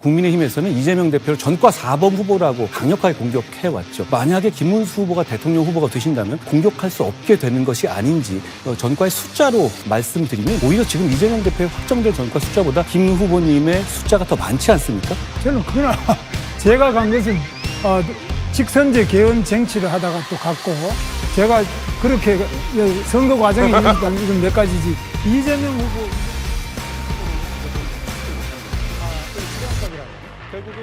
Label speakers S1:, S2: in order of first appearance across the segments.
S1: 국민의힘에서는 이재명 대표를 전과 4번 후보라고 강력하게 공격해왔죠. 만약에 김문수 후보가 대통령 후보가 되신다면 공격할 수 없게 되는 것이 아닌지 전과의 숫자로 말씀드리면 오히려 지금 이재명 대표의 확정된 전과 숫자보다 김 후보님의 숫자가 더 많지 않습니까?
S2: 저는 그러나 제가 간 것은 직선제 개헌 쟁취를 하다가 또 갔고 제가 그렇게 선거 과정에 이런 몇 가지지 이재명 후보 결국은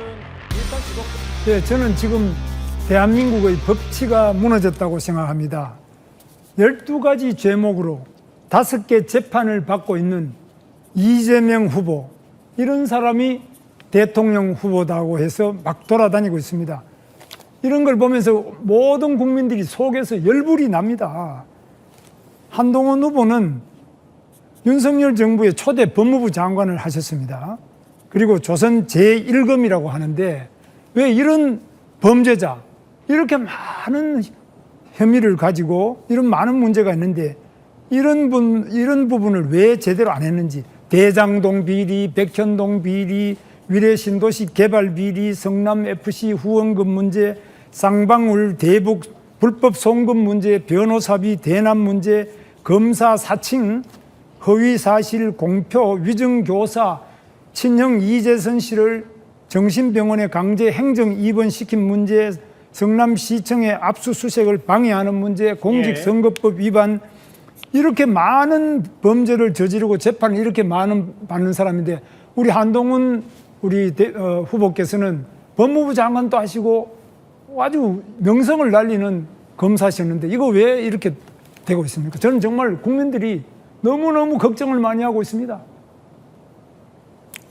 S2: 일단 네, 저는 지금 대한민국의 법치가 무너졌다고 생각합니다. 12가지 죄목으로 5개 재판을 받고 있는 이재명 후보, 이런 사람이 대통령 후보다고 해서 막 돌아다니고 있습니다. 이런 걸 보면서 모든 국민들이 속에서 열불이 납니다. 한동훈 후보는 윤석열 정부의 초대 법무부 장관을 하셨습니다. 그리고 조선 제1검이라고 하는데 왜 이런 범죄자, 이렇게 많은 혐의를 가지고 이런 많은 문제가 있는데 이런 부분을 왜 제대로 안 했는지, 대장동 비리, 백현동 비리, 위례신도시 개발 비리, 성남FC 후원금 문제, 쌍방울 대북 불법 송금 문제, 변호사비 대납 문제, 검사 사칭, 허위사실 공표, 위증교사, 친형 이재선 씨를 정신병원에 강제 행정 입원시킨 문제, 성남시청의 압수수색을 방해하는 문제, 공직선거법 위반, 이렇게 많은 범죄를 저지르고 재판을 이렇게 많은 받는 사람인데 우리 한동훈 후보께서는 법무부 장관도 하시고 아주 명성을 날리는 검사셨는데 이거 왜 이렇게 되고 있습니까? 저는 정말 국민들이 너무너무 걱정을 많이 하고 있습니다.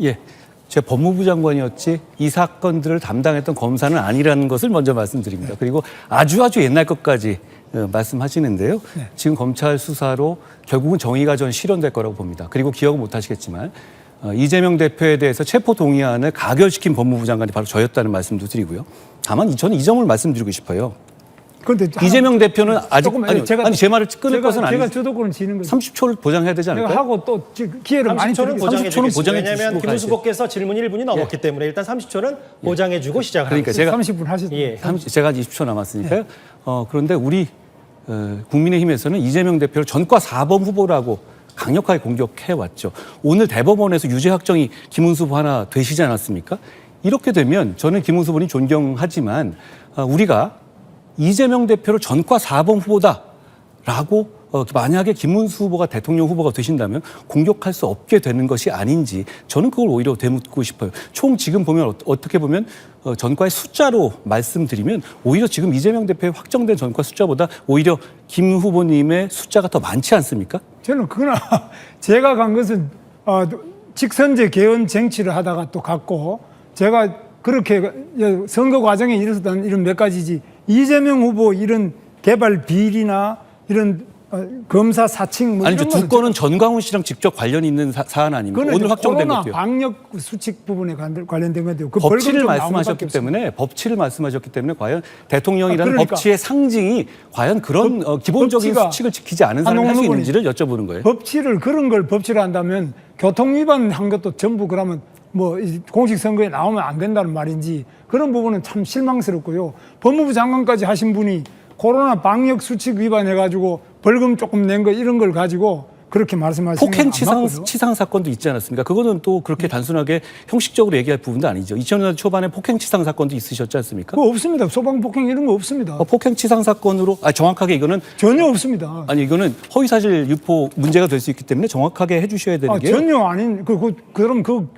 S1: 예, 제가 법무부 장관이었지 이 사건들을 담당했던 검사는 아니라는 것을 먼저 말씀드립니다. 그리고 아주 옛날 것까지 말씀하시는데요. 네. 지금 검찰 수사로 결국은 정의가 전 실현될 거라고 봅니다. 그리고 기억은 못 하시겠지만 이재명 대표에 대해서 체포 동의안을 가결시킨 법무부 장관이 바로 저였다는 말씀도 드리고요. 다만 저는 이 점을 말씀드리고 싶어요.
S2: 그런데
S1: 이재명 대표는 아직 제 말을 끊을 것은 아니죠.
S2: 제가 주도권을 지는 거죠.
S1: 30초를 보장해야 되지 않을까요?
S2: 내가 하고 또 기회를 많이 드리겠습니다.
S3: 30초는 보장해 주시고 왜냐하면 김문수 후보께서 질문 1분이 넘었기 때문에 일단 30초는 보장해 주고 시작을
S1: 그러니까
S3: 하겠습니다.
S1: 제가
S2: 30분 하시죠.
S3: 예.
S1: 제가 20초 남았으니까요. 그런데 우리 국민의힘에서는 이재명 대표를 전과 4번 후보라고 강력하게 공격해왔죠. 오늘 대법원에서 유죄 확정이 김문수 후보 하나 되시지 않았습니까? 이렇게 되면 저는 김문수 후보님 존경하지만 우리가 이재명 대표를 전과 4번 후보다라고 만약에 김문수 후보가 대통령 후보가 되신다면 공격할 수 없게 되는 것이 아닌지 저는 그걸 오히려 되묻고 싶어요. 총 지금 보면 어떻게 보면 전과의 숫자로 말씀드리면 오히려 지금 이재명 대표의 확정된 전과 숫자보다 오히려 김 후보님의 숫자가 더 많지 않습니까?
S2: 저는 그러나 제가 간 것은 직선제 개헌 쟁취를 하다가 또 갔고 제가 그렇게 선거 과정에 일어섰던 이런 몇 가지지 이재명 후보 이런 개발 비리나 이런 검사 사칭 뭐
S1: 아니죠. 두 건은 전광훈 씨랑 직접 관련이 있는 사안 아닙니까? 오늘 확정된 것도요.
S2: 방역 수칙 부분에 관련된 건데요. 그
S1: 법치를 말씀하셨기 때문에 과연 대통령이라는
S2: 그러니까.
S1: 법치의 상징이 과연 그런 기본적인 수칙을 지키지 않은 사람이 할 수 있는지를 여쭤보는 거예요.
S2: 법치를 그런 걸 법치를 한다면 교통 위반한 것도 전부 그러면 뭐 공식 선거에 나오면 안 된다는 말인지 그런 부분은 참 실망스럽고요. 법무부 장관까지 하신 분이 코로나 방역 수칙 위반해가지고 벌금 조금 낸 거 이런 걸 가지고 그렇게 말씀하시는
S1: 폭행 치상 사건도 있지 않았습니까? 그거는 또 그렇게 단순하게 형식적으로 얘기할 부분도 아니죠. 2000년대 초반에 폭행 치상 사건도 있으셨지 않습니까?
S2: 그거 없습니다. 소방 폭행 이런 거 없습니다.
S1: 폭행 치상 사건으로 정확하게 이거는
S2: 전혀 없습니다.
S1: 아니 이거는 허위사실 유포 문제가 될 수 있기 때문에 정확하게 해주셔야 되는 게요.
S2: 전혀 아닌 그럼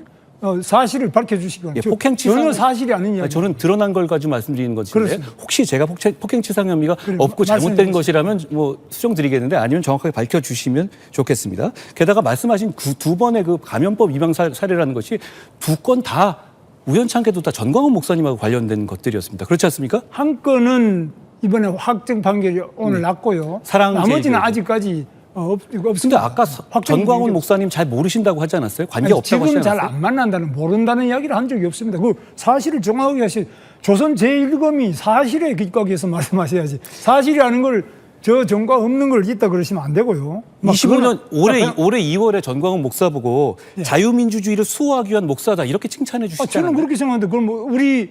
S2: 사실을 밝혀주시기 바랍니다. 전혀 사실이 아닌 이야기.
S1: 저는 드러난 걸 가지고 말씀드리는 것인데
S2: 그렇습니다.
S1: 혹시 제가 폭행치상 혐의가 없고 잘못된 것이라면 뭐 수정드리겠는데 아니면 정확하게 밝혀주시면 좋겠습니다. 게다가 말씀하신 두 번의 그 감염법 위반 사례라는 것이 두 건 다 우연찮게도 다 전광훈 목사님하고 관련된 것들이었습니다. 그렇지 않습니까?
S2: 한 건은 이번에 확정 판결이 오늘 났고요. 나머지는 아직까지 없습니다.
S1: 근데 아까 전광훈 목사님 잘 모르신다고 하지 않았어요? 관계 없다고 하지 않았어요?
S2: 지금 잘 안 만난다는 모른다는 이야기를 한 적이 없습니다. 그 사실을 정확하게 조선 제1검이 사실에 기각해서 말씀하셔야지. 사실이라는 걸 저 전과 없는 걸 있다 그러시면 안 되고요. 막
S1: 25년
S2: 그거는-
S1: 올해 2월에 전광훈 목사 보고 자유민주주의를 수호하기 위한 목사다 이렇게 칭찬해 주시잖아요.
S2: 저는 그렇게 생각하는데 그럼 뭐 우리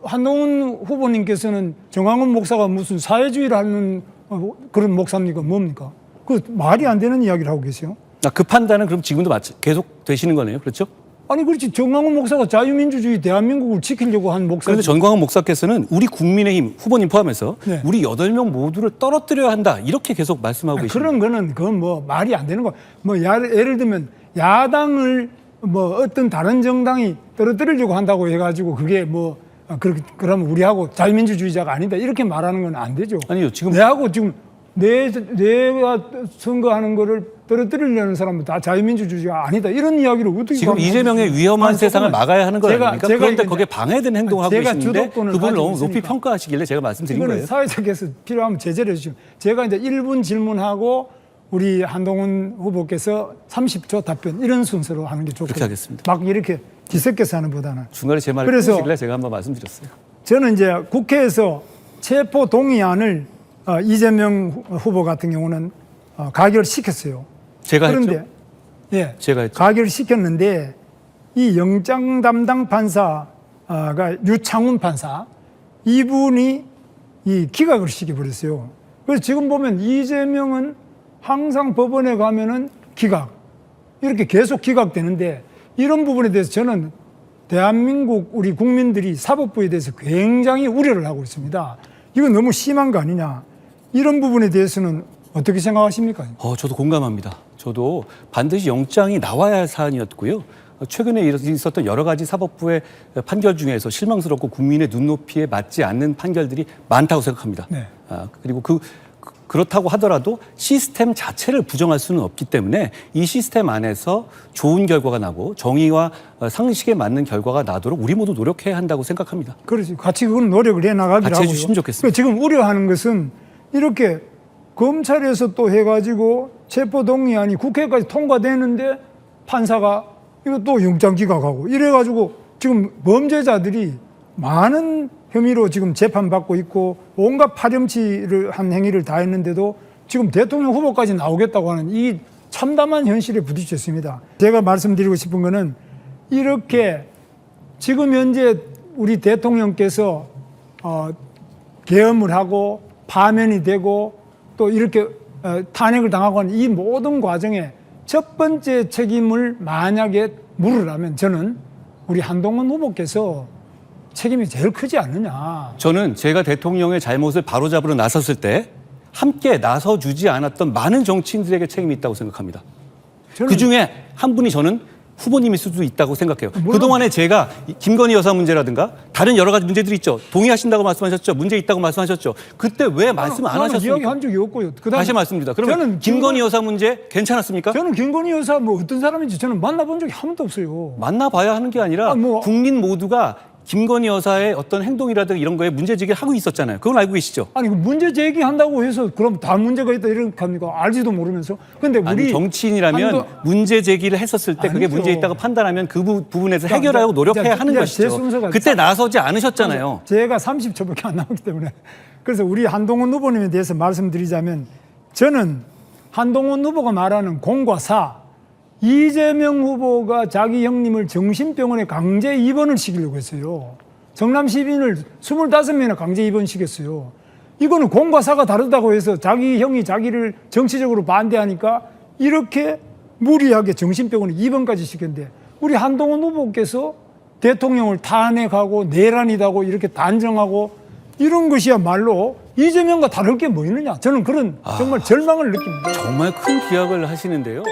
S2: 한동훈 후보님께서는 정광훈 목사가 무슨 사회주의를 하는 그런 목사입니까? 뭡니까? 그 말이 안 되는 이야기를 하고 계세요.
S1: 그 판단은 그럼 지금도 계속 되시는 거네요. 그렇죠?
S2: 아니 그렇지 정광훈 목사가 자유민주주의 대한민국을 지키려고 한 목사.
S1: 그런데 전광훈 목사께서는 우리 국민의힘 후보님 포함해서
S2: 네.
S1: 우리 8명 모두를 떨어뜨려야 한다 이렇게 계속 말씀하고 계십니다.
S2: 그런 거는 그건 뭐 말이 안 되는 거. 뭐 예를 들면 야당을 뭐 어떤 다른 정당이 떨어뜨리려고 한다고 해가지고 그게 뭐 그러면 우리하고 자유민주주의자가 아니다 이렇게 말하는 건 안 되죠.
S1: 아니요 지금
S2: 내하고 지금 내가 선거하는 거를 떨어뜨리려는 사람은 다 자유민주주의가 아니다 이런 이야기를 어떻게
S1: 지금
S2: 하면
S1: 이재명의
S2: 하겠어요?
S1: 위험한
S2: 아니,
S1: 세상을
S2: 잠깐만.
S1: 막아야 하는 거 아닙니까? 그런데
S2: 이제-
S1: 거기에 방해되는 행동을 하고
S2: 제가
S1: 계시는데
S2: 주도권을
S1: 그분을 너무
S2: 가지고
S1: 높이
S2: 있으니까.
S1: 평가하시길래 제가 말씀드린
S2: 이거는
S1: 거예요.
S2: 사회적에서 필요하면 제재를 해주시면 제가 이제 1분 질문하고 우리 한동훈 후보께서 30초 답변 이런 순서로 하는 게 좋고
S1: 그렇게 하겠습니다.
S2: 막 이렇게 뒤섞여서 하는 보다는
S1: 중간에 제 말을
S2: 그래서-
S1: 끊으시길래 제가 한번 말씀드렸어요.
S2: 저는 이제 국회에서 체포 동의안을 이재명 후보 같은 경우는 가결시켰어요.
S1: 제가
S2: 그런데
S1: 했죠.
S2: 예,
S1: 제가 했죠.
S2: 가결시켰는데 이 영장 담당 판사가 유창훈 판사 이분이 이 기각을 시켜버렸어요. 그래서 지금 보면 이재명은 항상 법원에 가면은 기각 이렇게 계속 기각되는데 이런 부분에 대해서 저는 대한민국 우리 국민들이 사법부에 대해서 굉장히 우려를 하고 있습니다. 이거 너무 심한 거 아니냐. 이런 부분에 대해서는 어떻게 생각하십니까?
S1: 저도 공감합니다. 저도 반드시 영장이 나와야 할 사안이었고요. 최근에 있었던 여러 가지 사법부의 판결 중에서 실망스럽고 국민의 눈높이에 맞지 않는 판결들이 많다고 생각합니다.
S2: 네.
S1: 그리고 그렇다고 하더라도 시스템 자체를 부정할 수는 없기 때문에 이 시스템 안에서 좋은 결과가 나고 정의와 상식에 맞는 결과가 나도록 우리 모두 노력해야 한다고 생각합니다.
S2: 그렇지. 같이 그건 노력을 해 나가기로
S1: 같이
S2: 하고요.
S1: 해주시면 좋겠습니다.
S2: 지금 우려하는 것은 이렇게 검찰에서 또 해가지고 체포동의안이 국회까지 통과되는데 판사가 이거 또 영장 기각하고 이래가지고 지금 범죄자들이 많은 혐의로 지금 재판받고 있고 온갖 파렴치를 한 행위를 다 했는데도 지금 대통령 후보까지 나오겠다고 하는 이 참담한 현실에 부딪혔습니다. 제가 말씀드리고 싶은 거는 이렇게 지금 현재 우리 대통령께서 계엄을 하고 파면이 되고 또 이렇게 탄핵을 당하고 하는 이 모든 과정에 첫 번째 책임을 만약에 물으라면 저는 우리 한동훈 후보께서 책임이 제일 크지 않느냐.
S1: 저는 제가 대통령의 잘못을 바로잡으러 나섰을 때 함께 나서주지 않았던 많은 정치인들에게 책임이 있다고 생각합니다. 그중에 한 분이 저는 후보님일 수도 있다고 생각해요. 그동안에 제가 김건희 여사 문제라든가 다른 여러 가지 문제들이 있죠. 동의하신다고 말씀하셨죠. 문제 있다고 말씀하셨죠. 그때 왜 말씀 안 하셨습니까?
S2: 이야기한 적이 없고요. 그다음에
S1: 다시 말씀드립니다. 그러면
S2: 저는
S1: 김건희 여사 문제 괜찮았습니까?
S2: 저는 김건희 여사 뭐 어떤 사람인지 저는 만나본 적이 한 번도 없어요.
S1: 만나봐야 하는 게 아니라 국민 모두가 김건희 여사의 어떤 행동이라든가 이런 거에 문제제기를 하고 있었잖아요. 그건 알고 계시죠?
S2: 아니 그 문제 제기한다고 해서 그럼 다 문제가 있다 이렇게 합니까? 알지도 모르면서. 근데 우리
S1: 아니, 정치인이라면 문제 제기를 했었을 때 그게
S2: 아니죠.
S1: 문제 있다고 판단하면 그 부분에서 해결하고 노력해야 하는
S2: 제
S1: 것이죠.
S2: 순서가
S1: 그때 나서지 않으셨잖아요.
S2: 제가 30초밖에 안 남았기 때문에. 그래서 우리 한동훈 후보님에 대해서 말씀드리자면 저는 한동훈 후보가 말하는 공과 사, 이재명 후보가 자기 형님을 정신병원에 강제 입원을 시키려고 했어요. 성남 시민을 25명이나 강제 입원시켰어요. 이거는 공과 사가 다르다고 해서 자기 형이 자기를 정치적으로 반대하니까 이렇게 무리하게 정신병원에 입원까지 시켰는데 우리 한동훈 후보께서 대통령을 탄핵하고 내란이다고 이렇게 단정하고 이런 것이야말로 이재명과 다를 게 뭐 있느냐. 저는 그런 정말 절망을 느낍니다.
S1: 정말 큰 기약을 하시는데요.